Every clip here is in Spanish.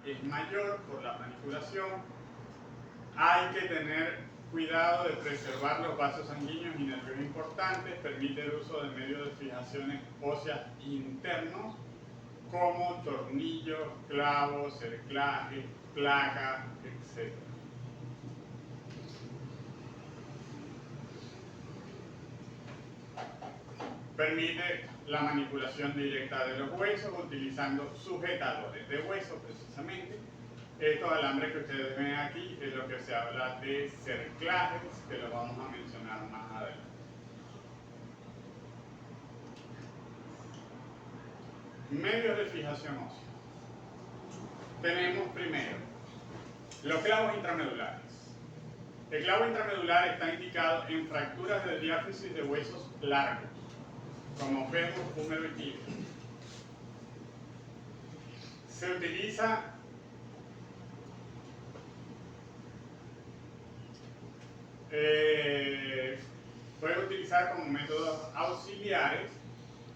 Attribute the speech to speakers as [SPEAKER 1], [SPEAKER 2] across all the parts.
[SPEAKER 1] es mayor por la manipulación. Hay que tener cuidado de preservar los vasos sanguíneos y nervios importantes, permite el uso de medios de fijaciones óseas internos como tornillos, clavos, cerclajes, placas, etc. Permite la manipulación directa de los huesos utilizando sujetadores de hueso precisamente. Estos alambres que ustedes ven aquí es lo que se habla de cerclajes, que lo vamos a mencionar más adelante. Medios de fijación ósea. Tenemos primero los clavos intramedulares. El clavo intramedular está indicado en fracturas de diáfisis de huesos largos, como fémur, húmero y tibia. Se utiliza puede utilizar como métodos auxiliares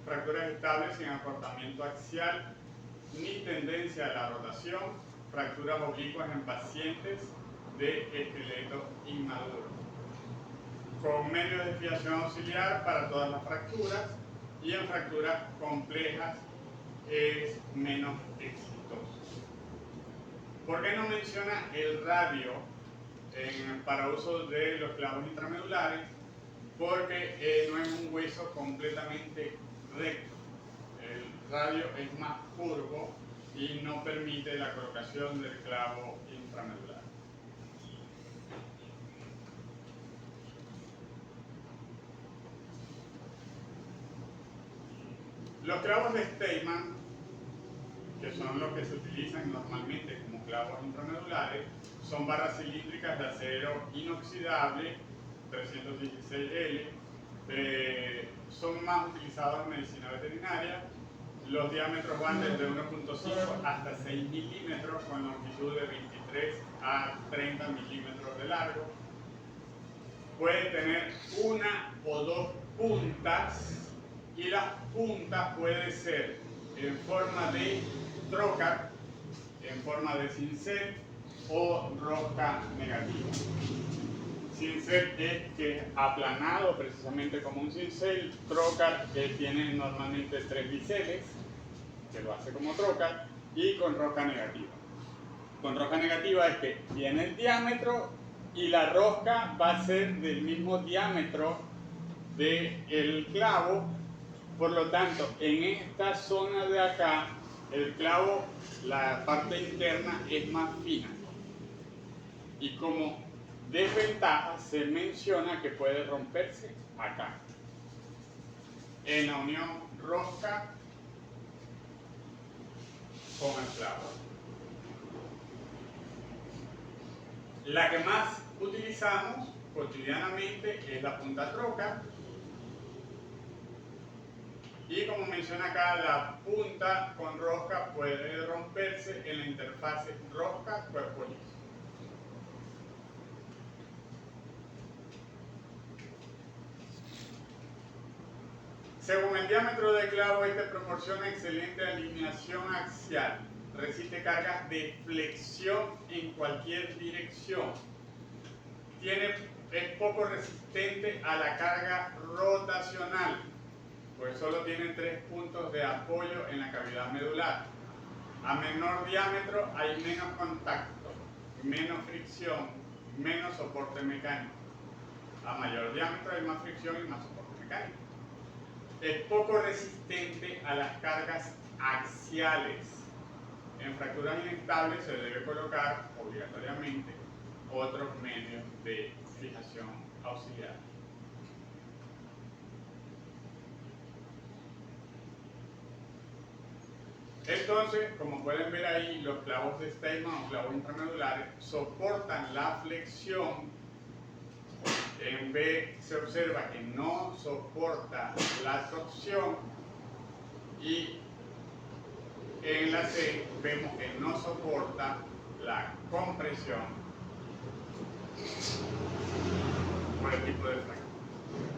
[SPEAKER 1] fracturas estables sin acortamiento axial ni tendencia a la rotación, fracturas oblicuas en pacientes de esqueleto inmaduro, con medios de fijación auxiliar para todas las fracturas, y en fracturas complejas es menos exitoso. ¿Por qué no menciona el radio para uso de los clavos intramedulares? Porque no es un hueso completamente recto. El radio es más curvo y no permite la colocación del clavo intramedular. Los clavos de Steinmann, que son los que se utilizan normalmente como clavos intramedulares, son barras cilíndricas de acero inoxidable 316L. Son más utilizados en medicina veterinaria. Los diámetros van desde 1.5 hasta 6 milímetros, con longitud de 23 a 30 milímetros de largo. Puede tener una o dos puntas, y las puntas pueden ser en forma de trocar, en forma de cincel o rosca negativa. Cincel es que es aplanado precisamente como un cincel. Trocar que tiene normalmente 3 biseles, que lo hace como trocar, y con rosca negativa. Con rosca negativa es que tiene el diámetro y la rosca va a ser del mismo diámetro del clavo. Por lo tanto, en esta zona de acá, el clavo, la parte interna es más fina. Y como desventaja se menciona que puede romperse acá, en la unión rosca con el clavo. La que más utilizamos cotidianamente es la punta troca. Y como menciona acá, la punta con rosca puede romperse en la interfase rosca-cuerpo liso. Según el diámetro del clavo, este proporciona excelente alineación axial. Resiste cargas de flexión en cualquier dirección. Es poco resistente a la carga rotacional, pues solo tiene 3 puntos de apoyo en la cavidad medular. A menor diámetro hay menos contacto, menos fricción, menos soporte mecánico. A mayor diámetro hay más fricción y más soporte mecánico. Es poco resistente a las cargas axiales. En fracturas inestables se debe colocar obligatoriamente otros medios de fijación auxiliar. Entonces, como pueden ver ahí, los clavos de Steinmann o clavos intramedulares soportan la flexión. En B se observa que no soporta la torsión, y en la C vemos que no soporta la compresión por el tipo de fractura.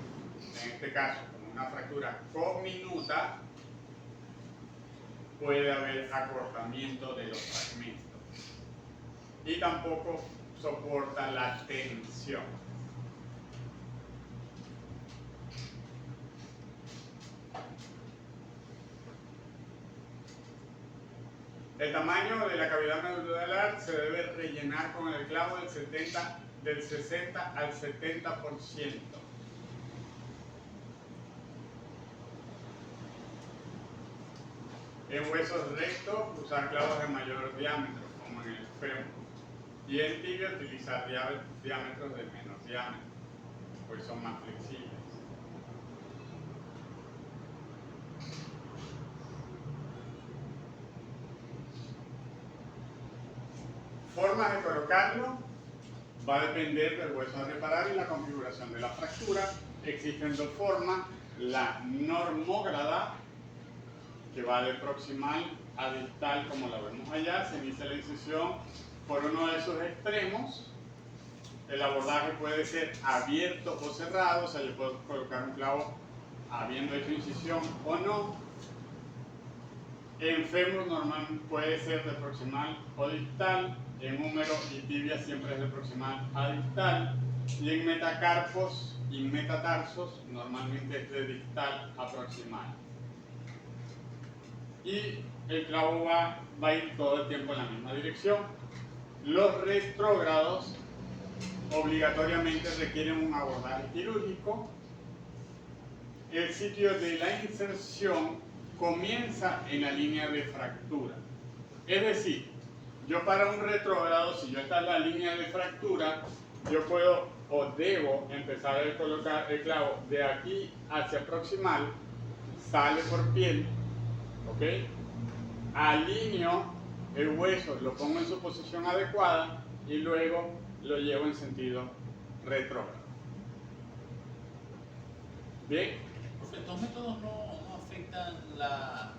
[SPEAKER 1] En este caso, como una fractura comminuta, puede haber acortamiento de los fragmentos. y tampoco soporta la tensión. El tamaño de la cavidad medular se debe rellenar con el clavo del 60 al 70%. En huesos rectos, usar clavos de mayor diámetro, como en el fémur. Y en tibia, utilizar diámetros de menor diámetro, pues son más flexibles. Formas de colocarlo va a depender del hueso a reparar y la configuración de la fractura. Existen dos formas: la normógrada, que va de proximal a distal, como la vemos allá. Se inicia la incisión por uno de esos extremos. El abordaje puede ser abierto o cerrado, o sea, yo puedo colocar un clavo habiendo hecho incisión o no. En fémur normal puede ser de proximal o distal. En húmero y tibia siempre es de proximal a distal. Y en metacarpos y metatarsos normalmente es de distal a proximal. Y el clavo va a ir todo el tiempo en la misma dirección. Los retrógrados obligatoriamente requieren un abordaje quirúrgico. El sitio de la inserción comienza en la línea de fractura. Es decir, yo para un retrógrado, si yo está en la línea de fractura, yo puedo o debo empezar a colocar el clavo de aquí hacia proximal, sale por piel, ¿ok? Alineo el hueso, lo pongo en su posición adecuada y luego lo llevo en sentido retrógrado. ¿Bien?
[SPEAKER 2] Estos métodos no afectan la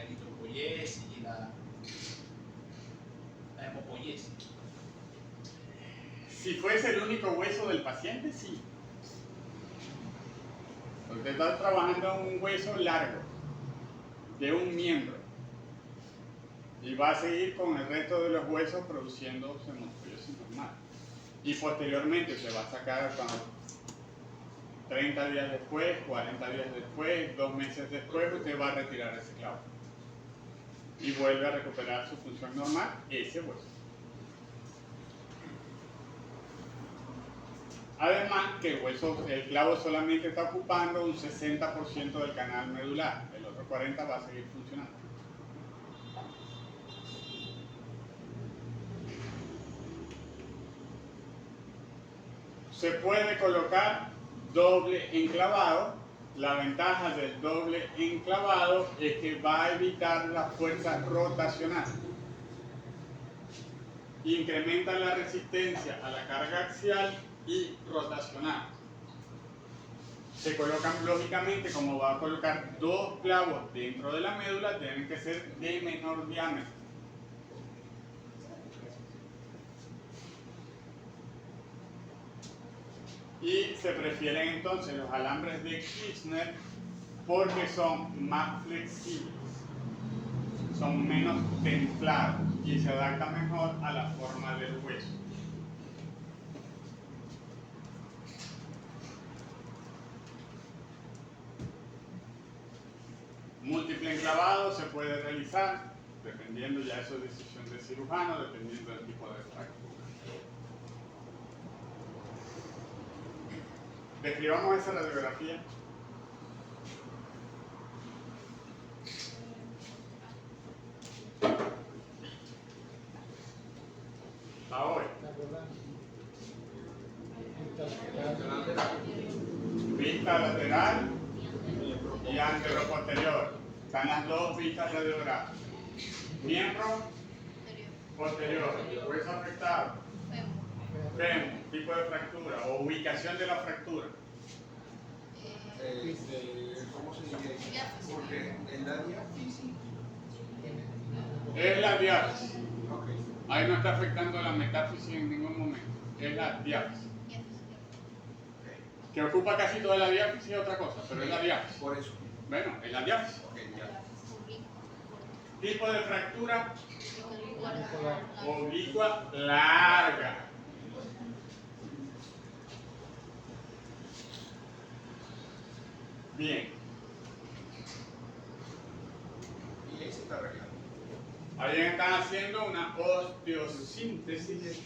[SPEAKER 2] eritropoyesis y la hemopoiesis.
[SPEAKER 1] Si fuese el único hueso del paciente, sí. Usted está trabajando en un hueso largo, de un miembro, y va a seguir con el resto de los huesos produciendo su hemopoiesis normal. Y posteriormente se va a sacar cuando 30 días después, 40 días después, 2 meses después, usted va a retirar ese clavo. Y vuelve a recuperar su función normal, ese hueso. Además que el clavo solamente está ocupando un 60% del canal medular, el otro 40% va a seguir funcionando. Se puede colocar doble enclavado. La ventaja del doble enclavado es que va a evitar la fuerza rotacional. Incrementa la resistencia a la carga axial y rotacional. Se colocan lógicamente, como va a colocar dos clavos dentro de la médula, deben que ser de menor diámetro. Y se prefieren entonces los alambres de Kirchner porque son más flexibles, son menos templados y se adaptan mejor a la forma del hueso. Múltiple enclavado se puede realizar, dependiendo ya eso es decisión del cirujano, dependiendo del tipo de fractura. Describamos esa radiografía. Ahora. Vista lateral y anteroposterior. Están las dos vistas radiográficas. Miembro posterior. Hueso afectado. Fémur. Tipo de fractura o ubicación de la fractura.
[SPEAKER 3] ¿Cómo se dice? Porque en la diáfisis.
[SPEAKER 1] Es la diáfisis.
[SPEAKER 3] Okay.
[SPEAKER 1] Ahí no está afectando la metáfisis en ningún momento. Es la diáfisis. Que ocupa casi toda la diáfisis es otra cosa, pero es la diáfisis.
[SPEAKER 3] Por eso.
[SPEAKER 1] Bueno, es la diáfisis.
[SPEAKER 3] Okay, ya.
[SPEAKER 1] Tipo de fractura
[SPEAKER 4] Oblicua.
[SPEAKER 1] oblicua larga. Bien.
[SPEAKER 3] Y ahí se está arreglando.
[SPEAKER 1] Ahí están haciendo una osteosíntesis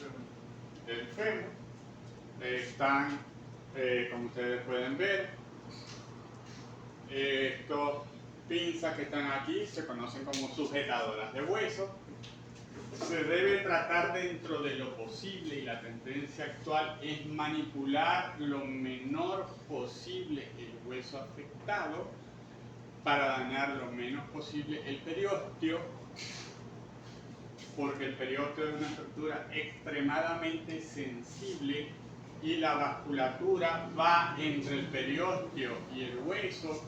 [SPEAKER 1] del fémur. Están, como ustedes pueden ver, estos pinzas que están aquí se conocen como sujetadoras de hueso. Se debe tratar dentro de lo posible y la tendencia actual es manipular lo menor posible el hueso afectado para dañar lo menos posible el periósteo, porque el periósteo es una estructura extremadamente sensible y la vasculatura va entre el periósteo y el hueso,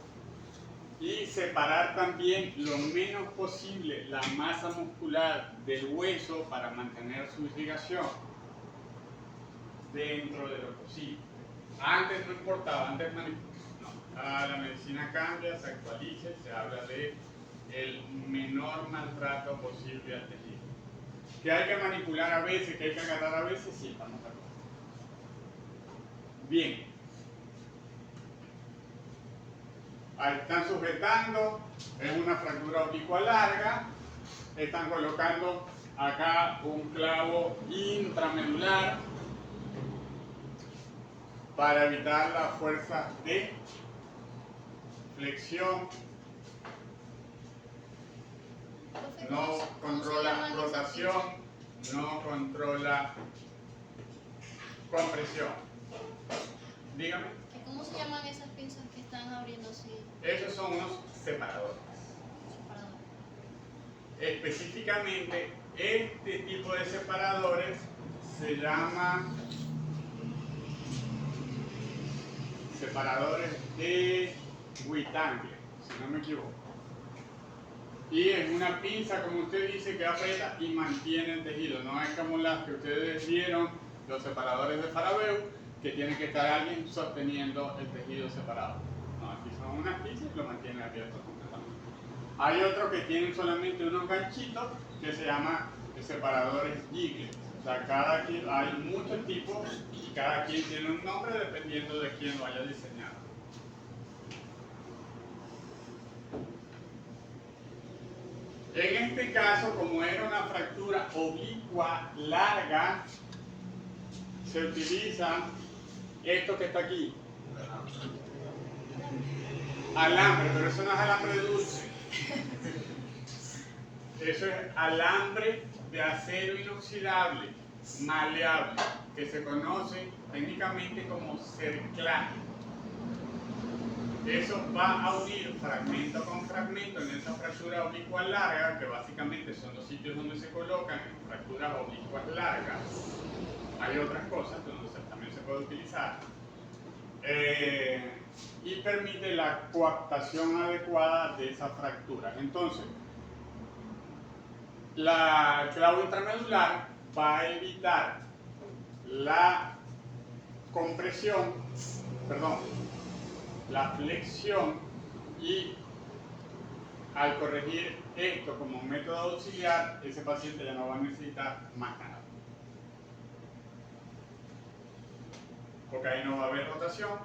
[SPEAKER 1] y separar también lo menos posible la masa muscular del hueso para mantener su irrigación dentro de lo posible. Antes no importaba, antes no. La medicina cambia, se actualiza, se habla de el menor maltrato posible al tejido. Que hay que manipular a veces, que hay que agarrar a veces, sí, estamos de acuerdo. Bien. Ahí están sujetando, es una fractura oblicua larga, están colocando acá un clavo intramedular para evitar la fuerza de flexión. No controla rotación, no controla compresión. Dígame.
[SPEAKER 4] ¿Cómo se llaman esas pinzas que están abriendo así?
[SPEAKER 1] Esos son unos separadores. Específicamente, este tipo de separadores se llama separadores de Whittangle, si no me equivoco. Y es una pinza, como usted dice, que aprieta y mantiene el tejido. No es como las que ustedes vieron, los separadores de Farabeu, que tiene que estar alguien sosteniendo el tejido separado. No, aquí son unas pinzas y lo mantienen abierto completamente. Hay otros que tienen solamente unos ganchitos que se llaman separadores Giglet. O sea, hay muchos tipos y cada quien tiene un nombre dependiendo de quién lo haya diseñado. En este caso, como era una fractura oblicua larga, se utiliza esto que está aquí. Alambre, pero eso no es alambre dulce. Eso es alambre de acero inoxidable, maleable, que se conoce técnicamente como cerclaje. Eso va a unir fragmento con fragmento en esa fractura oblicua larga, que básicamente son los sitios donde se colocan en fracturas oblicuas largas. Hay otras cosas donde también se puede utilizar. Y permite la coaptación adecuada de esa fractura. Entonces, el clavo intramedular va a evitar la compresión, la flexión, y al corregir esto como método auxiliar, ese paciente ya no va a necesitar más nada. Porque ahí no va a haber rotación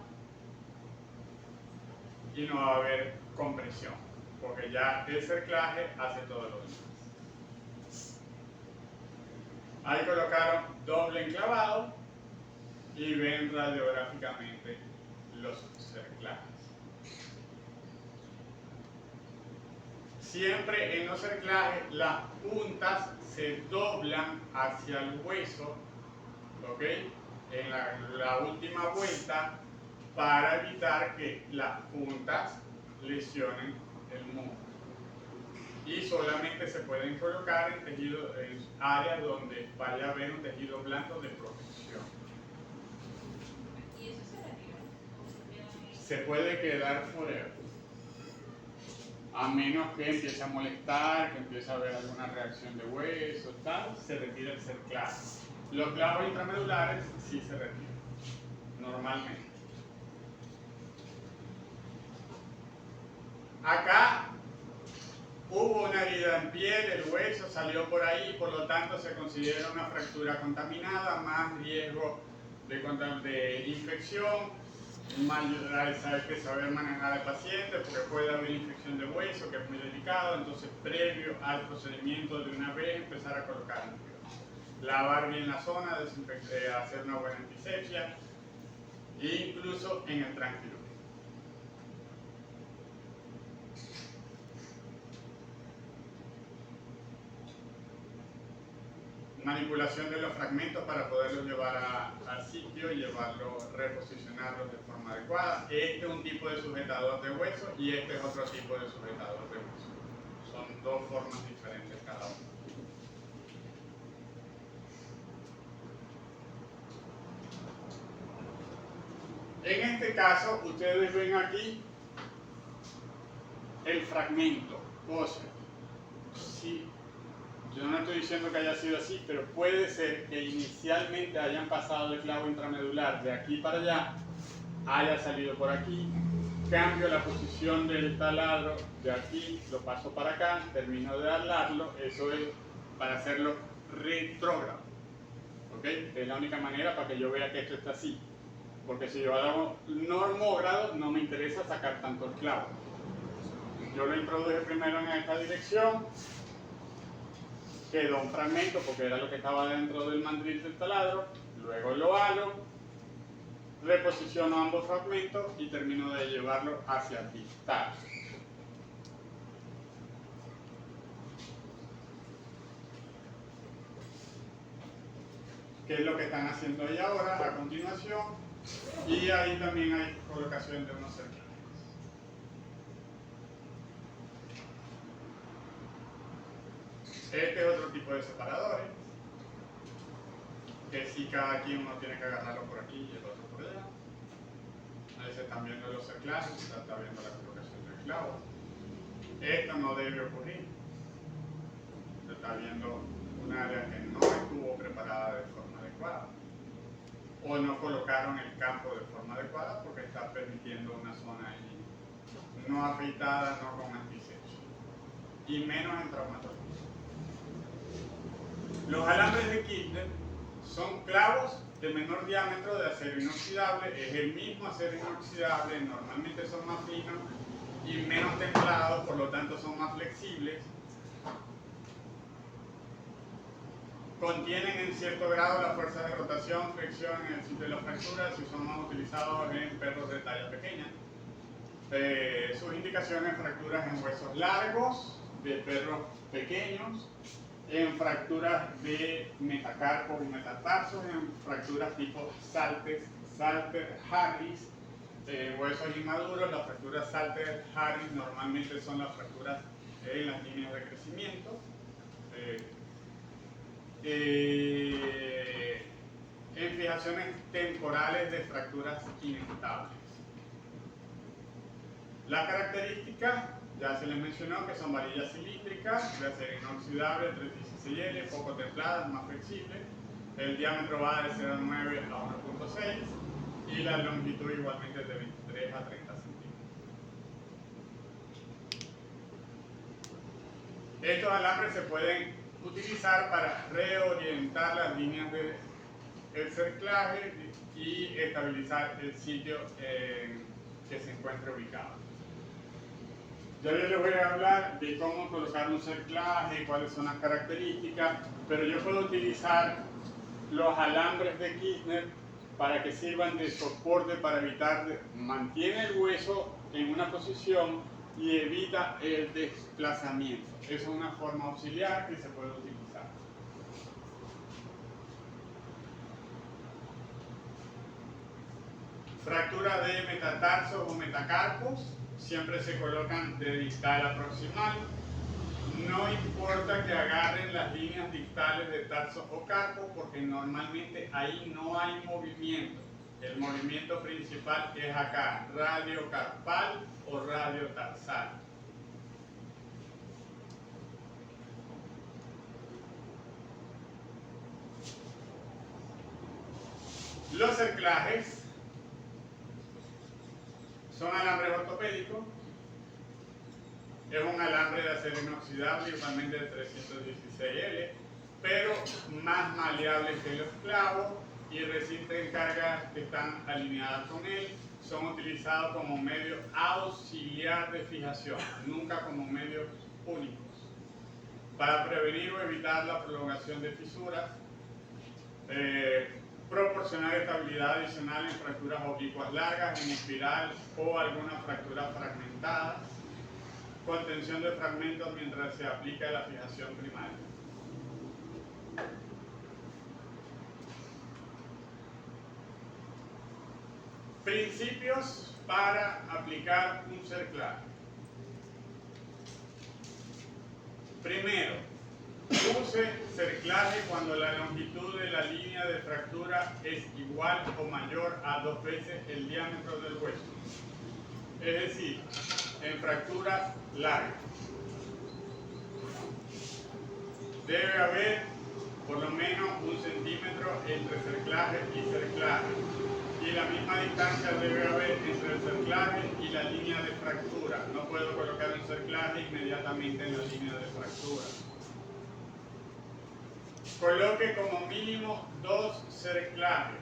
[SPEAKER 1] y no va a haber compresión, porque ya el cerclaje hace todo lo demás. Ahí colocaron doble enclavado y ven radiográficamente los cerclajes. Siempre en los cerclajes las puntas se doblan hacia el hueso, ¿ok? En la última vuelta, para evitar que las puntas lesionen el músculo. Y solamente se pueden colocar en áreas donde vaya a haber un tejido blando de protección.
[SPEAKER 5] ¿Y eso se retira?
[SPEAKER 1] Se puede quedar forever, a menos que empiece a molestar, que empiece a haber alguna reacción de hueso, tal, se retira el cerclaje. Los clavos intramedulares sí se retiran, normalmente. Acá Hubo una herida en piel, el hueso salió por ahí, por lo tanto se considera una fractura contaminada, más riesgo de infección, hay que saber manejar al paciente porque puede haber infección de hueso, que es muy delicado, entonces previo al procedimiento de una vez empezar a colocar antibióticos. Lavar bien la zona, hacer una buena antisepsia, e incluso en el transquirúrgico. Manipulación de los fragmentos para poderlos llevar al sitio y reposicionarlos de forma adecuada. Este es un tipo de sujetador de hueso y este es otro tipo de sujetador de hueso. Son dos formas diferentes cada uno. En este caso, ustedes ven aquí el fragmento óseo. Sí. Yo no estoy diciendo que haya sido así, pero puede ser que inicialmente hayan pasado el clavo intramedular de aquí para allá, haya salido por aquí, cambio la posición del taladro de aquí, lo paso para acá, termino de alarlo, eso es para hacerlo retrógrado. ¿Ok? Es la única manera para que yo vea que esto está así. Porque si yo hago normógrado, no me interesa sacar tanto el clavo. Yo lo introduje primero en esta dirección, quedó un fragmento porque era lo que estaba dentro del mandril del taladro, luego lo halo, reposiciono ambos fragmentos y termino de llevarlo hacia distal. ¿Qué es lo que están haciendo ahí ahora a continuación? Y ahí también hay colocación de unos cerclajes. Este es otro tipo de separadores, que sí cada quien uno tiene que agarrarlo por aquí y el otro por allá. Ahí se están viendo los cerclajes, se está viendo la colocación del clavo. Esto no debe ocurrir. Se está viendo un área que no estuvo preparada de forma adecuada. O no colocaron el campo de forma adecuada porque está permitiendo una zona ahí no afeitada, no con antisepsia. Y menos en traumatología. Los alambres de Kirchner son clavos de menor diámetro de acero inoxidable, es el mismo acero inoxidable, normalmente son más finos y menos templados, por lo tanto son más flexibles. Contienen en cierto grado la fuerza de rotación, flexión en el sitio de la fractura, si son más utilizados en perros de talla pequeña. Sus indicaciones: fracturas en huesos largos, de perros pequeños, en fracturas de metacarpos y metatarsos, en fracturas tipo Salter-Harris, huesos inmaduros. Las fracturas Salter-Harris normalmente son las fracturas en las líneas de crecimiento. En fijaciones temporales de fracturas inestables. La característica, ya se les mencionó, que son varillas cilíndricas de acero inoxidable 316L, poco templadas, más flexibles. El diámetro va de 0,9 a 1,6 y la longitud igualmente de 23 a 30 centímetros. Estos alambres se pueden utilizar para reorientar las líneas del cerclaje y estabilizar el sitio que se encuentre ubicado. Ya yo les voy a hablar de cómo colocar un cerclaje, cuáles son las características, pero yo puedo utilizar los alambres de Kirchner para que sirvan de soporte para mantiene el hueso en una posición y evita el desplazamiento. Esa es una forma auxiliar que se puede utilizar. Fractura de metatarsos o metacarpos siempre se colocan de distal a proximal. No importa que agarren las líneas distales de tarso o carpo porque normalmente ahí no hay movimiento. El movimiento principal es acá, radiocarpal o radiotarsal. Los cerclajes son alambres ortopédicos Es un alambre de acero inoxidable, igualmente de 316L, pero más maleable que los clavos, y resisten cargas que están alineadas con él. Son utilizados como medio auxiliar de fijación, nunca como medios únicos, para prevenir o evitar la prolongación de fisuras, proporcionar estabilidad adicional en fracturas oblicuas largas, en espiral o alguna fractura fragmentada, contención de fragmentos mientras se aplica la fijación primaria. Principios para aplicar un cerclaje. Primero, use cerclaje cuando la longitud de la línea de fractura es igual o mayor a 2 veces el diámetro del hueso. Es decir, en fracturas largas. Debe haber por lo menos 1 centímetro entre cerclaje y cerclaje. Y la misma distancia debe haber entre el cerclaje y la línea de fractura. No puedo colocar un cerclaje inmediatamente en la línea de fractura. Coloque como mínimo 2 cerclajes.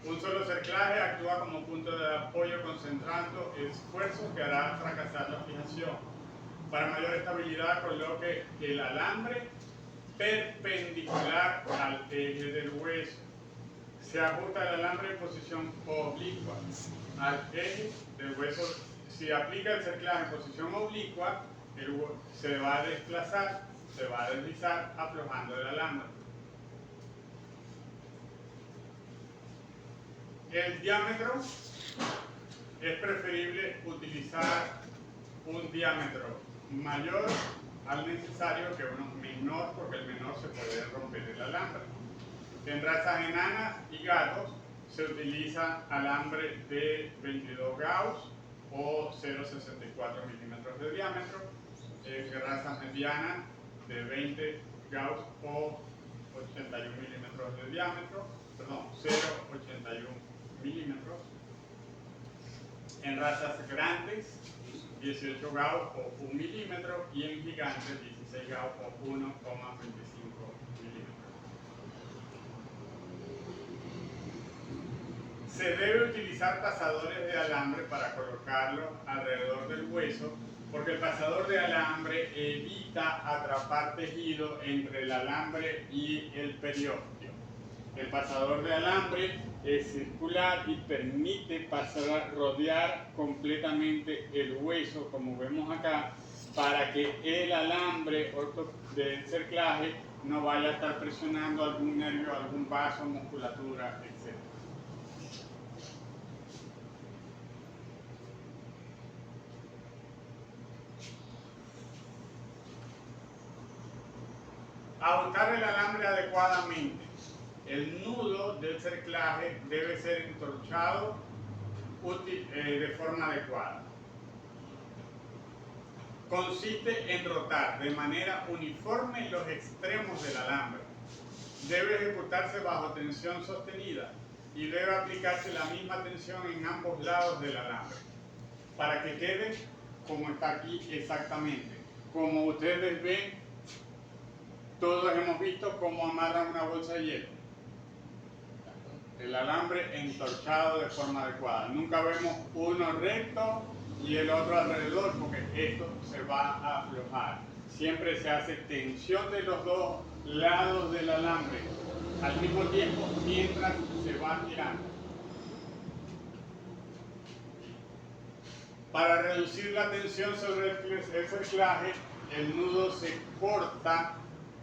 [SPEAKER 1] Un solo cerclaje actúa como punto de apoyo concentrando esfuerzos que hará fracasar la fijación. Para mayor estabilidad, coloque el alambre perpendicular al eje del hueso. Se ajusta el alambre en posición oblicua al eje del hueso. Si aplica el cerclaje en posición oblicua, se va a desplazar, se va a deslizar aflojando el alambre. El diámetro, es preferible utilizar un diámetro mayor al necesario que uno menor, porque el menor se puede romper el alambre. En razas enanas y gatos se utiliza alambre de 22 gauss o 0,64 milímetros de diámetro. En razas medianas de 20 gauss o 81 milímetros de diámetro, perdón, 0,81 milímetros. En razas grandes, 18 gauss o 1 milímetro, y en gigantes, 16 gauss o 1,25 milímetros. Se debe utilizar pasadores de alambre para colocarlo alrededor del hueso, porque el pasador de alambre evita atrapar tejido entre el alambre y el periósteo. El pasador de alambre es circular y permite pasar, rodear completamente el hueso, como vemos acá, para que el alambre del cerclaje no vaya a estar presionando algún nervio, algún vaso, musculatura, etc. Ajustar el alambre adecuadamente. El nudo del cerclaje debe ser entorchado de forma adecuada. Consiste en rotar de manera uniforme los extremos del alambre. Debe ejecutarse bajo tensión sostenida y debe aplicarse la misma tensión en ambos lados del alambre para que quede como está aquí exactamente. Como ustedes ven, todos hemos visto cómo amarran una bolsa de hielo. El alambre entorchado de forma adecuada. Nunca vemos uno recto y el otro alrededor, porque esto se va a aflojar. Siempre se hace tensión de los dos lados del alambre al mismo tiempo mientras se va girando. Para reducir la tensión sobre el cerclaje, el nudo se corta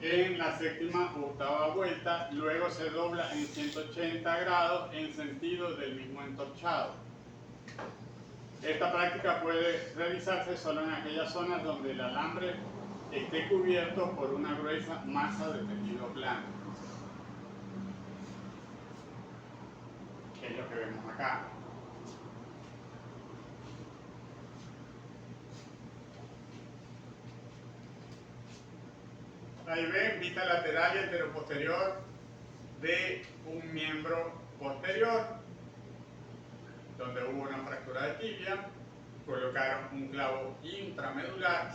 [SPEAKER 1] en la séptima o octava vuelta, luego se dobla en 180 grados en sentido del mismo entorchado. Esta práctica puede realizarse solo en aquellas zonas donde el alambre esté cubierto por una gruesa masa de tejido blando, que es lo que vemos acá. Ahí ven, vista lateral y anteroposterior de un miembro posterior, donde hubo una fractura de tibia, colocar un clavo intramedular,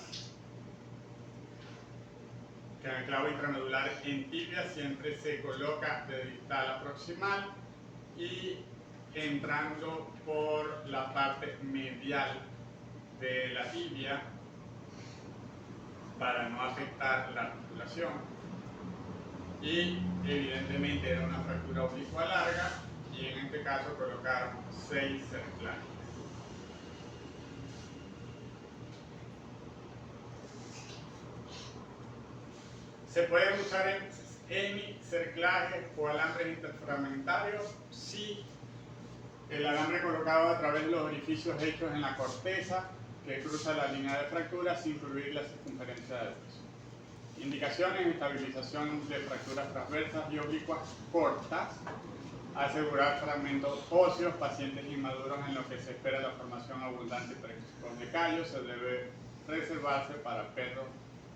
[SPEAKER 1] que el clavo intramedular en tibia siempre se coloca de distal a proximal y entrando por la parte medial de la tibia para no afectar la articulación. Y evidentemente era una fractura oblicua larga y en este caso colocaron 6 cerclajes. ¿Se pueden usar hemicerclajes o alambres interfragmentarios? Sí. El alambre colocado a través de los orificios hechos en la corteza que cruza la línea de fractura sin cubrir la circunferencia del hueso. Indicaciones: estabilización de fracturas transversas y oblicuas cortas, asegurar fragmentos óseos, pacientes inmaduros en lo que se espera la formación abundante y precoz de callos, se debe reservarse para perros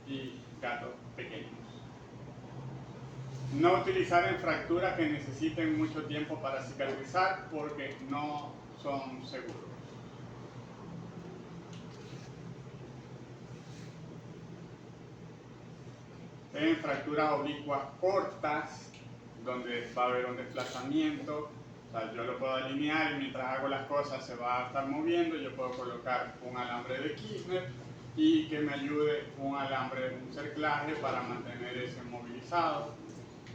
[SPEAKER 1] y gatos pequeños. No utilizar en fracturas que necesiten mucho tiempo para cicatrizar porque no son seguros. En fracturas oblicuas cortas, donde va a haber un desplazamiento, o sea, yo lo puedo alinear y mientras hago las cosas se va a estar moviendo, yo puedo colocar un alambre de Kirchner y que me ayude un alambre, un cerclaje para mantener ese movilizado.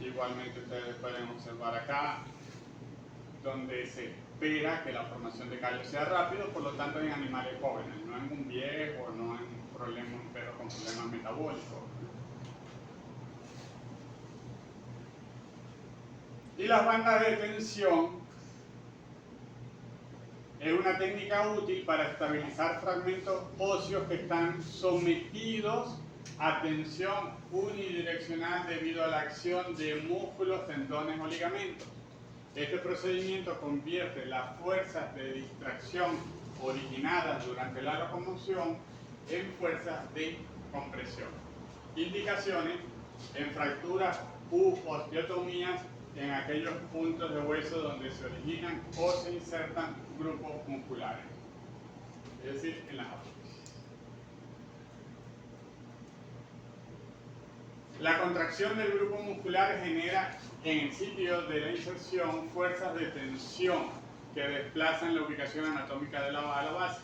[SPEAKER 1] Igualmente ustedes pueden observar acá donde se espera que la formación de callos sea rápido, por lo tanto en animales jóvenes, no en un viejo, no en un perro con problemas metabólicos. Y las bandas de tensión es una técnica útil para estabilizar fragmentos óseos que están sometidos a tensión unidireccional debido a la acción de músculos, tendones o ligamentos. Este procedimiento convierte las fuerzas de distracción originadas durante la locomoción en fuerzas de compresión. Indicaciones: en fracturas u osteotomías en aquellos puntos de hueso donde se originan o se insertan grupos musculares, es decir, en las apófisis. La contracción del grupo muscular genera en el sitio de la inserción fuerzas de tensión que desplazan la ubicación anatómica de la base.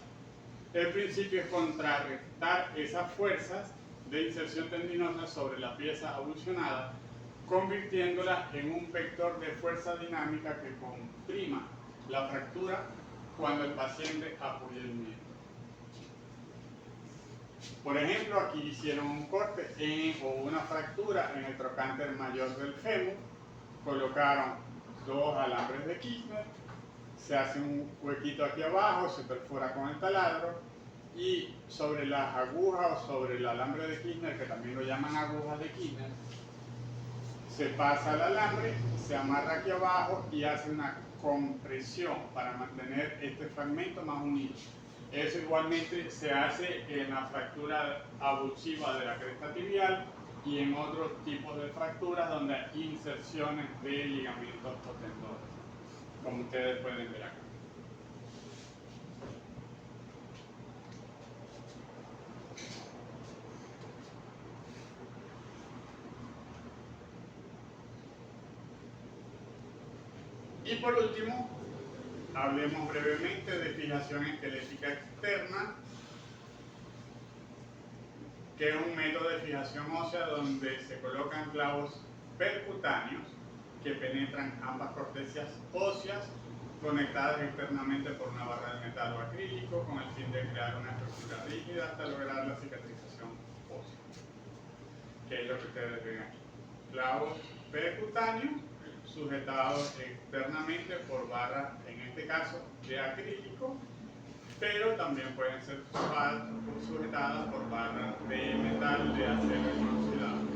[SPEAKER 1] El principio es contrarrestar esas fuerzas de inserción tendinosa sobre la pieza abulsionada, convirtiéndola en un vector de fuerza dinámica que comprima la fractura cuando el paciente apoya el miembro. Por ejemplo, aquí hicieron un corte o una fractura en el trocánter mayor del fémur, colocaron 2 alambres de Kirchner, se hace un huequito aquí abajo, se perfora con el taladro y sobre las agujas o sobre el alambre de Kirchner, que también lo llaman agujas de Kirchner, se pasa el alambre, se amarra aquí abajo y hace una compresión para mantener este fragmento más unido. Eso igualmente se hace en la fractura abusiva de la cresta tibial y en otros tipos de fracturas donde hay inserciones de ligamentos o tendones, como ustedes pueden ver acá. Y por último, hablemos brevemente de fijación esquelética externa, que es un método de fijación ósea donde se colocan clavos percutáneos que penetran ambas cortezas óseas conectadas externamente por una barra de metal o acrílico con el fin de crear una estructura rígida hasta lograr la cicatrización ósea, que es lo que ustedes ven aquí. Clavos percutáneos sujetados externamente por barras, en este caso de acrílico, pero también pueden ser sujetadas por barras de metal, de acero inoxidable.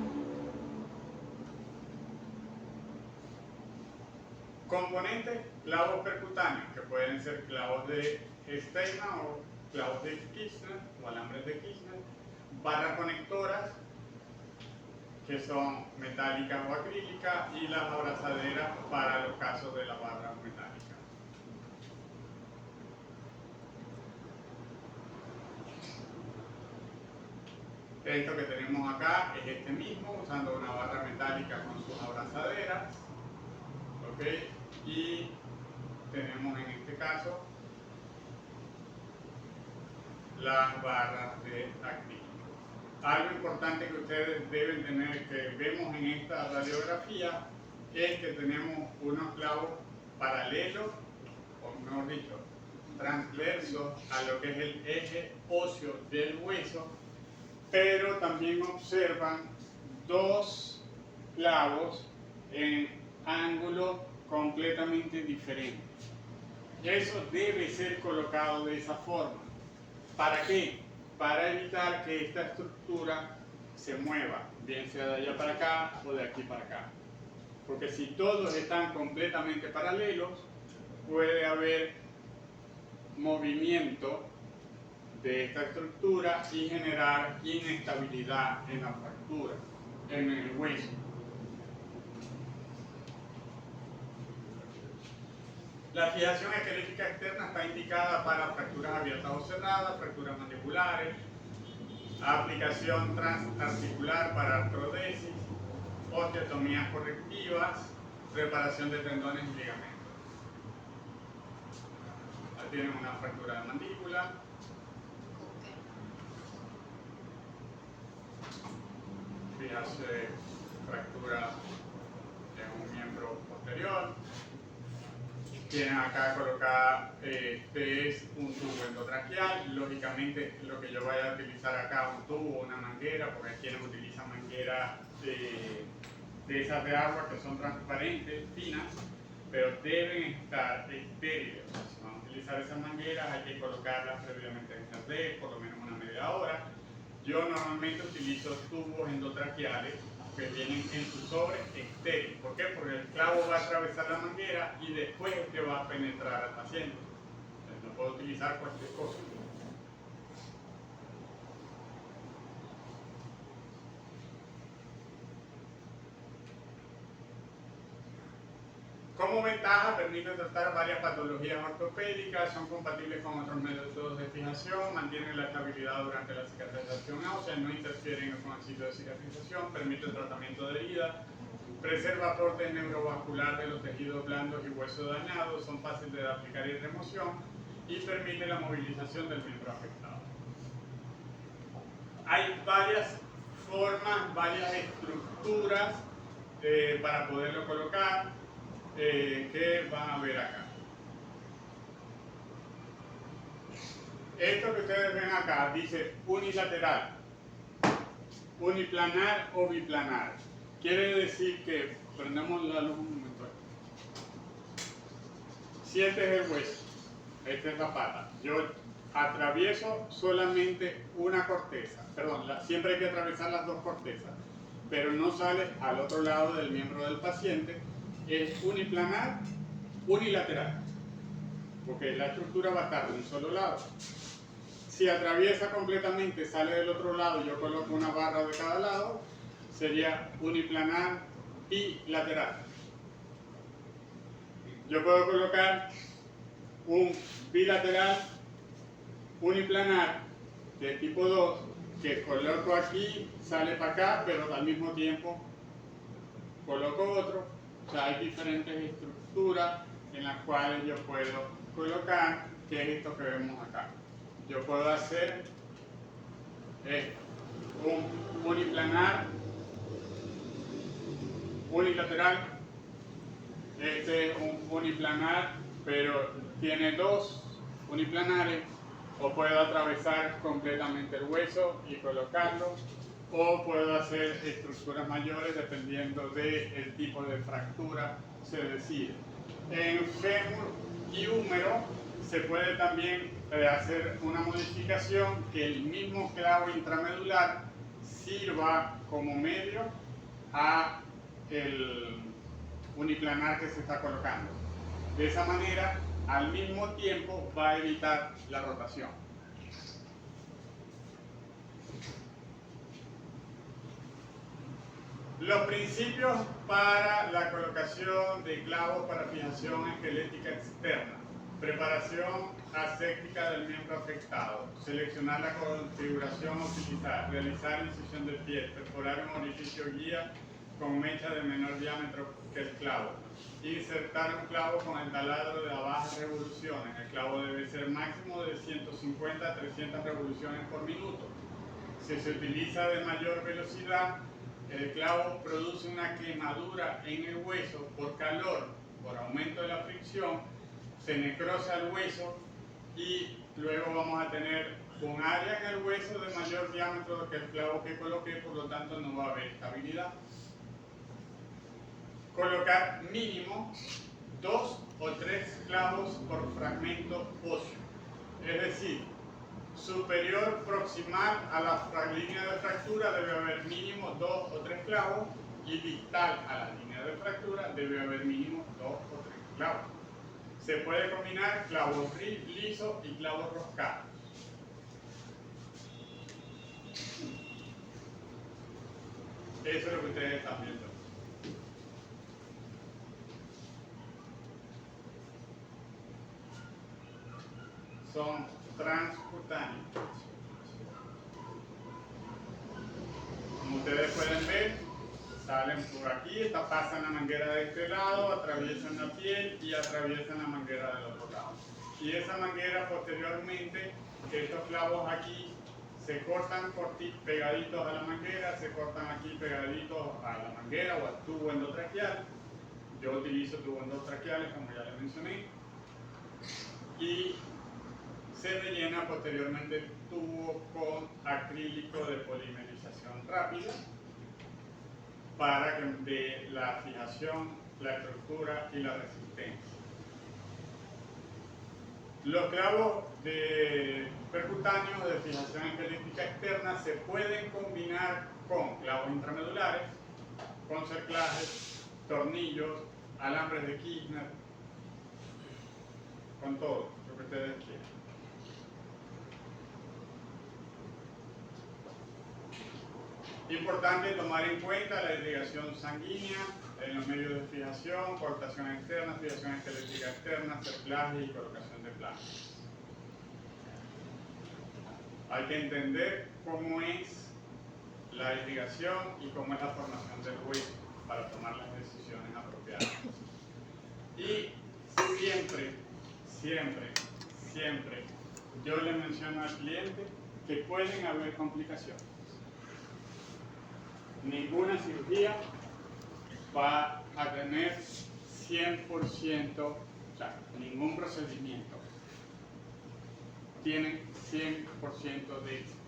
[SPEAKER 1] Componentes: clavos percutáneos, que pueden ser clavos de Steinman o clavos de Kirchner o alambres de Kirchner, barras conectoras, que son metálicas o acrílicas, y las abrazaderas para los casos de la barra metálica. Esto que tenemos acá es este mismo, usando una barra metálica con sus abrazaderas. ¿Ok? Y tenemos en este caso las barras de acrílico. Algo importante que ustedes deben tener, que vemos en esta radiografía, es que tenemos unos clavos paralelos, o mejor dicho, transversos a lo que es el eje óseo del hueso, pero también observan dos clavos en ángulos completamente diferentes. Eso debe ser colocado de esa forma. ¿Para qué? Para evitar que esta estructura se mueva, bien sea de allá para acá o de aquí para acá. Porque si todos están completamente paralelos, puede haber movimiento de esta estructura y generar inestabilidad en la fractura, en el hueso. La fijación esquelética externa está indicada para fracturas abiertas o cerradas, fracturas mandibulares, aplicación transarticular para artrodesis, osteotomías correctivas, reparación de tendones y ligamentos. Aquí tienen una fractura de mandíbula. Fíjate, fractura en un miembro posterior. Tienen acá colocada, este es un tubo endotraqueal. Lógicamente lo que yo vaya a utilizar acá, un tubo, una manguera, porque hay quienes utilizan mangueras de esas de agua que son transparentes, finas, pero deben estar estériles. Si vamos a utilizar esas mangueras hay que colocarlas previamente en sartén, por lo menos una media hora. Yo normalmente utilizo tubos endotraqueales que vienen en su sobre estéril. ¿Por qué? Porque el clavo va a atravesar la manguera y después es que va a penetrar al paciente. Entonces, no puedo utilizar cualquier cosa. Como ventaja, permite tratar varias patologías ortopédicas, son compatibles con otros métodos de fijación, mantienen la estabilidad durante la cicatrización ósea, no interfieren con el ciclo de cicatrización, permite el tratamiento de herida, preserva aporte neurovascular de los tejidos blandos y huesos dañados, son fáciles de aplicar y remoción y permite la movilización del miembro afectado. Hay varias formas, varias estructuras para poderlo colocar. Que van a ver acá. Esto que ustedes ven acá dice unilateral, uniplanar o biplanar. Quiere decir que, prendemos la luz un momento. Si este es el hueso, esta es la pata, yo atravieso solamente una corteza, perdón, siempre hay que atravesar las dos cortezas, pero no sale al otro lado del miembro del paciente. Es uniplanar, unilateral, porque la estructura va a estar de un solo lado. Si atraviesa completamente, sale del otro lado y yo coloco una barra de cada lado, sería uniplanar bilateral. Yo puedo colocar un bilateral uniplanar de tipo 2, que coloco aquí, sale para acá, pero al mismo tiempo coloco otro. O sea, hay diferentes estructuras en las cuales yo puedo colocar, que es esto que vemos acá. Yo puedo hacer un uniplanar, unilateral. Este es un uniplanar, pero tiene dos uniplanares, o puedo atravesar completamente el hueso y colocarlo, o puedo hacer estructuras mayores dependiendo del tipo de fractura se decide. En fémur y húmero se puede también hacer una modificación que el mismo clavo intramedular sirva como medio a el uniplanar que se está colocando. De esa manera, al mismo tiempo va a evitar la rotación. Los principios para la colocación de clavos para fijación esquelética externa. Preparación aséptica del miembro afectado. Seleccionar la configuración a utilizar. Realizar incisión de piel. Perforar un orificio guía con mecha de menor diámetro que el clavo. Insertar un clavo con el taladro de bajas revoluciones. El clavo debe ser máximo de 150 a 300 revoluciones por minuto. Si se utiliza de mayor velocidad, el clavo produce una quemadura en el hueso por calor, por aumento de la fricción, se necrosa el hueso y luego vamos a tener un área en el hueso de mayor diámetro que el clavo que coloqué, por lo tanto no va a haber estabilidad. Colocar mínimo 2 o 3 clavos por fragmento óseo, es decir, superior proximal a la línea de fractura debe haber mínimo 2 o 3 clavos y distal a la línea de fractura debe haber mínimo 2 o 3 clavos. Se puede combinar clavos lisos y clavos roscados. Eso es lo que ustedes están viendo. Son transcutáneos. Como ustedes pueden ver, salen por aquí, pasan la manguera de este lado, atraviesan la piel y atraviesan la manguera del otro lado. Y esa manguera posteriormente, estos clavos aquí se cortan pegaditos a la manguera, se cortan aquí pegaditos a la manguera o al tubo endotraqueal. Yo utilizo tubos endotraqueales, como ya les mencioné. Y se rellena posteriormente el tubo con acrílico de polimerización rápida para que dé la fijación, la estructura y la resistencia. Los clavos percutáneos de fijación esquelética externa se pueden combinar con clavos intramedulares, con cerclajes, tornillos, alambres de Kirchner, con todo lo que ustedes quieran. Importante tomar en cuenta la irrigación sanguínea en los medios de fijación, coartación externa, fijación esquelética externa, cerclaje y colocación de placas. Hay que entender cómo es la irrigación y cómo es la formación del hueso para tomar las decisiones apropiadas. Y siempre, yo le menciono al cliente que pueden haber complicaciones. Ninguna cirugía va a tener 100%, o sea, ningún procedimiento tiene 100% de éxito.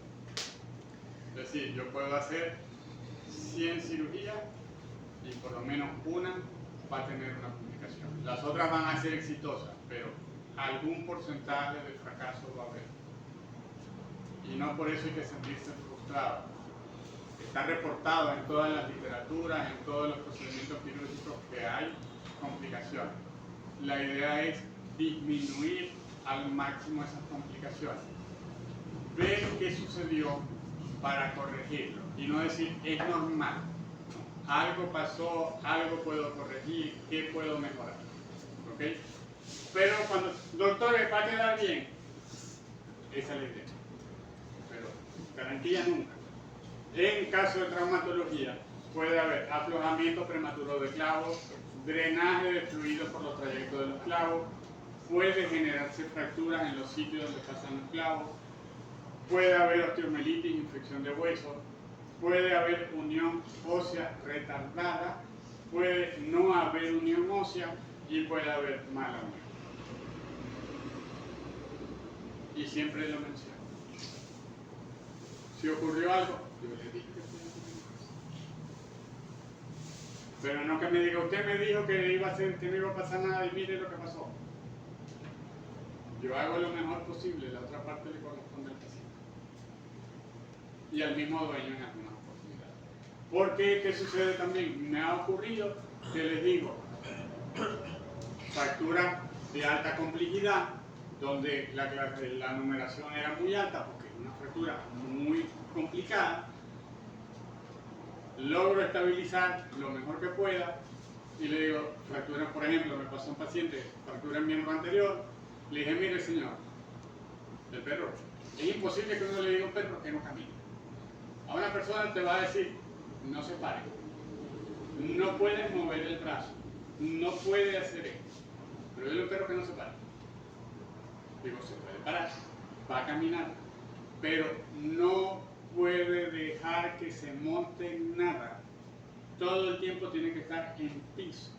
[SPEAKER 1] Es decir, yo puedo hacer 100 cirugías y por lo menos una va a tener una complicación. Las otras van a ser exitosas, pero algún porcentaje de fracaso va a haber. Y no por eso hay que sentirse frustrado. Está reportado en todas las literaturas, en todos los procedimientos quirúrgicos que hay complicaciones. La idea es disminuir al máximo esas complicaciones. Ver qué sucedió para corregirlo y no decir es normal. Algo pasó, algo puedo corregir, ¿qué puedo mejorar? ¿Okay? Pero cuando, doctores, va a quedar bien, esa es la idea. Pero garantía nunca. En caso de traumatología, puede haber aflojamiento prematuro de clavos, drenaje de fluidos por los trayectos de los clavos, puede generarse fracturas en los sitios donde pasan los clavos, puede haber osteomelitis, infección de huesos, puede haber unión ósea retardada, puede no haber unión ósea y puede haber mala unión. Y siempre lo menciono. Si ocurrió algo, yo le dije que fue. Pero no que me diga, usted me dijo que iba a ser, que no iba a pasar nada y mire lo que pasó. Yo hago lo mejor posible, la otra parte le corresponde al paciente. Y al mismo dueño en algunas oportunidades. Porque, ¿qué sucede también? Me ha ocurrido que les digo, fractura de alta complejidad, donde la numeración era muy alta, porque es una fractura muy complicada, logro estabilizar lo mejor que pueda y le digo, fractura, por ejemplo, me pasó un paciente, fractura en miembro anterior, Le dije, mire señor, el perro, es imposible que uno le diga a un perro que no camine. A una persona te va a decir, no se pare, no puede mover el brazo, no puede hacer esto. Pero dile a un perro que no se pare. Digo, se puede parar, va a caminar, pero no puede dejar que se monte en nada. Todo el tiempo tiene que estar en piso,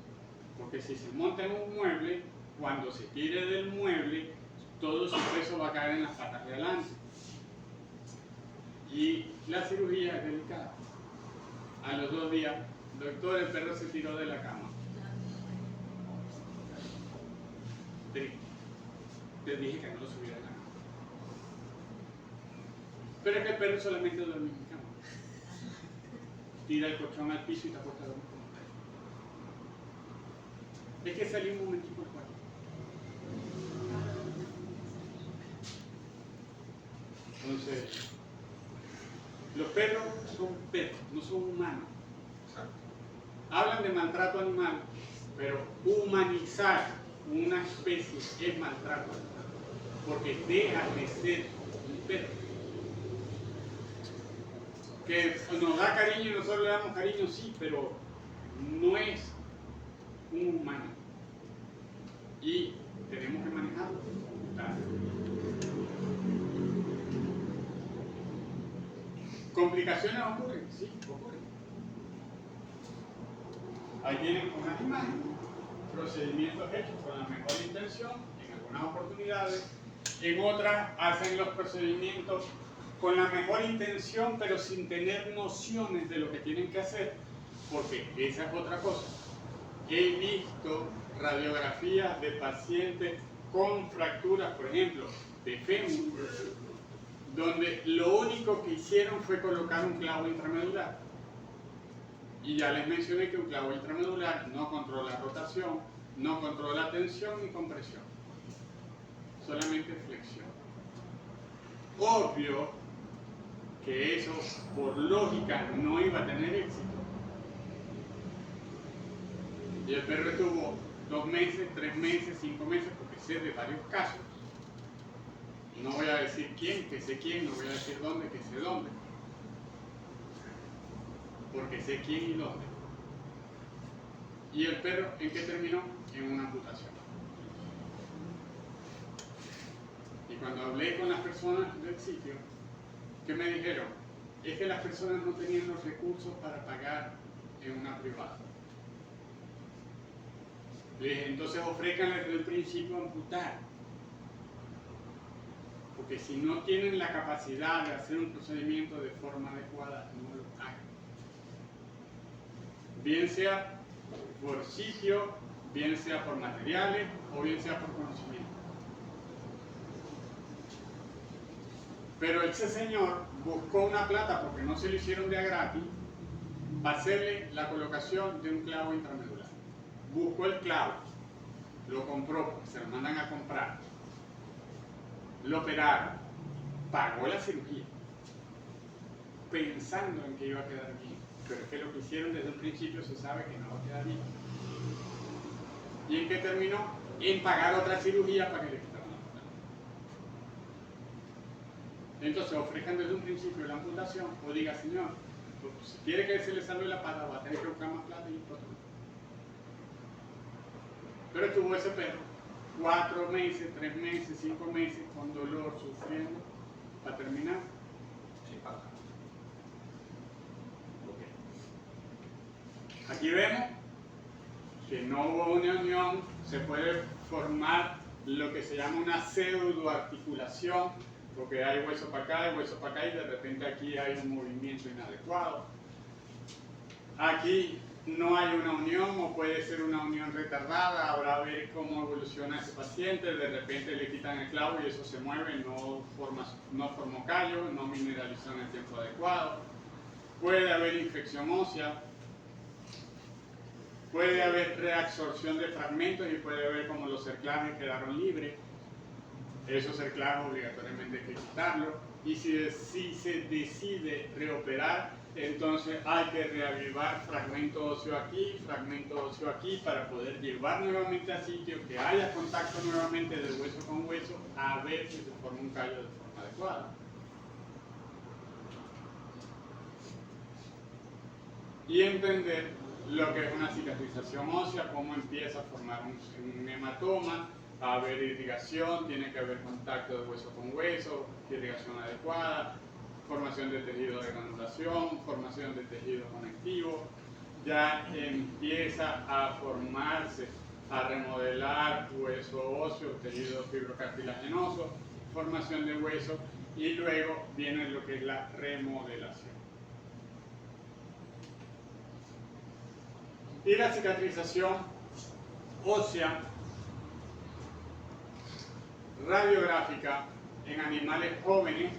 [SPEAKER 1] porque si se monta en un mueble, cuando se tire del mueble, todo su peso va a caer en las patas de adelante. Y la cirugía es delicada. A los 2 días, doctor, el perro se tiró de la cama. Te dije que no lo subiera a la cama. Pero es que el perro solamente duerme en mi cama. Tira el colchón al piso y te acuesta a dormir como un perro. Es que salí un momentito al cuarto. Entonces, los perros son perros, no son humanos. Hablan de maltrato animal, pero humanizar una especie es maltrato, porque deja de ser un perro. Que nos da cariño y nosotros le damos cariño, sí, pero no es un humano. Y tenemos que manejarlo. ¿Complicaciones ocurren? Sí, ocurren. Ahí tienen unas imágenes, procedimientos hechos con la mejor intención, en algunas oportunidades, en otras hacen los procedimientos con la mejor intención, pero sin tener nociones de lo que tienen que hacer, porque esa es otra cosa. He visto radiografías de pacientes con fracturas, por ejemplo, de fémur, donde lo único que hicieron fue colocar un clavo intramedular. Y ya les mencioné que un clavo intramedular no controla rotación, no controla tensión ni compresión, solamente flexión. Obvio que eso, por lógica, no iba a tener éxito. Y el perro estuvo 2 meses, 3 meses, 5 meses, porque sé de varios casos. No voy a decir quién, que sé quién, no voy a decir dónde, que sé dónde. Porque sé quién y dónde. ¿Y el perro en qué terminó? En una amputación. Y cuando hablé con las personas del sitio, ¿qué me dijeron? Es que las personas no tenían los recursos para pagar en una privada. Le dije, entonces ofrézcanle desde el principio amputar. Porque si no tienen la capacidad de hacer un procedimiento de forma adecuada, no lo hagan. Bien sea por sitio, bien sea por materiales o bien sea por conocimiento. Pero ese señor buscó una plata, porque no se lo hicieron de a gratis, para hacerle la colocación de un clavo intramedular. Buscó el clavo, lo compró, porque se lo mandan a comprar, lo operaron, pagó la cirugía, pensando en que iba a quedar bien. Pero es que lo que hicieron desde un principio se sabe que no va a quedar bien. ¿Y en qué terminó? En pagar otra cirugía para que le quitaran la pata. Entonces ofrezcan desde un principio la amputación, o diga, señor, pues, si quiere que se le salve la pata, va a tener que buscar más plata y otro. Pero estuvo ese perro 4 meses, 3 meses, 5 meses con dolor, sufriendo, para terminar sin pata. Aquí vemos que no hubo una unión, se puede formar lo que se llama una pseudoarticulación, porque hay hueso para acá, hay hueso para acá y de repente aquí hay un movimiento inadecuado. Aquí no hay una unión o puede ser una unión retardada, habrá a ver cómo evoluciona ese paciente, de repente le quitan el clavo y eso se mueve, no formó callo, no mineralizó en el tiempo adecuado. Puede haber infección ósea. Puede haber reabsorción de fragmentos y puede haber como los cerclajes quedaron libres. Esos cerclajes obligatoriamente hay que quitarlos. Y si se decide reoperar, entonces hay que reavivar fragmento óseo aquí para poder llevar nuevamente al sitio, que haya contacto nuevamente de hueso con hueso, a ver si se forma un callo de forma adecuada. Y entender lo que es una cicatrización ósea, cómo empieza a formar un hematoma, a haber irrigación, tiene que haber contacto de hueso con hueso, irrigación adecuada, formación de tejido de granulación, formación de tejido conectivo, ya empieza a formarse, a remodelar hueso óseo, tejido fibrocartilaginoso, formación de hueso, y luego viene lo que es la remodelación. Y la cicatrización ósea radiográfica en animales jóvenes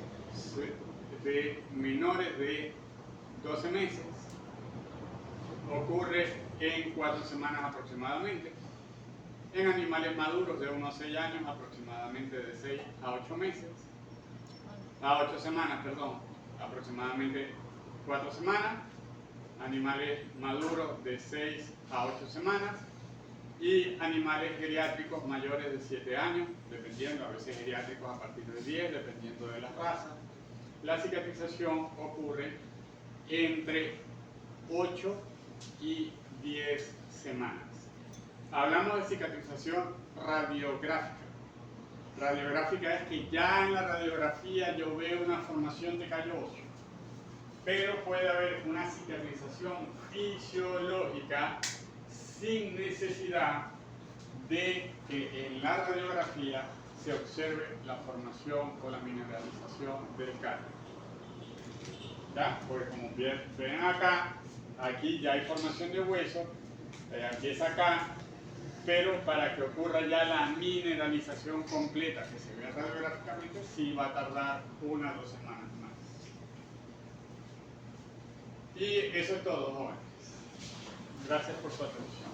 [SPEAKER 1] de menores de 12 meses ocurre en 4 semanas aproximadamente. En animales maduros de unos 6 años, aproximadamente de 6 a 8 meses. A 8 semanas, perdón, aproximadamente 4 semanas. Animales maduros de 6 a 8 semanas. Y animales geriátricos mayores de 7 años, dependiendo, a veces geriátricos a partir de 10, dependiendo de las razas. La cicatrización ocurre entre 8 y 10 semanas. Hablamos de cicatrización radiográfica. Radiográfica es que ya en la radiografía yo veo una formación de callo óseo, pero puede haber una cicatrización fisiológica sin necesidad de que en la radiografía se observe la formación o la mineralización del callo. ¿Ya? Porque como ven acá, aquí ya hay formación de hueso, empieza acá, pero para que ocurra ya la mineralización completa que se ve radiográficamente, sí va a tardar 1 o 2 semanas más. Y eso es todo, jóvenes. Gracias por su atención.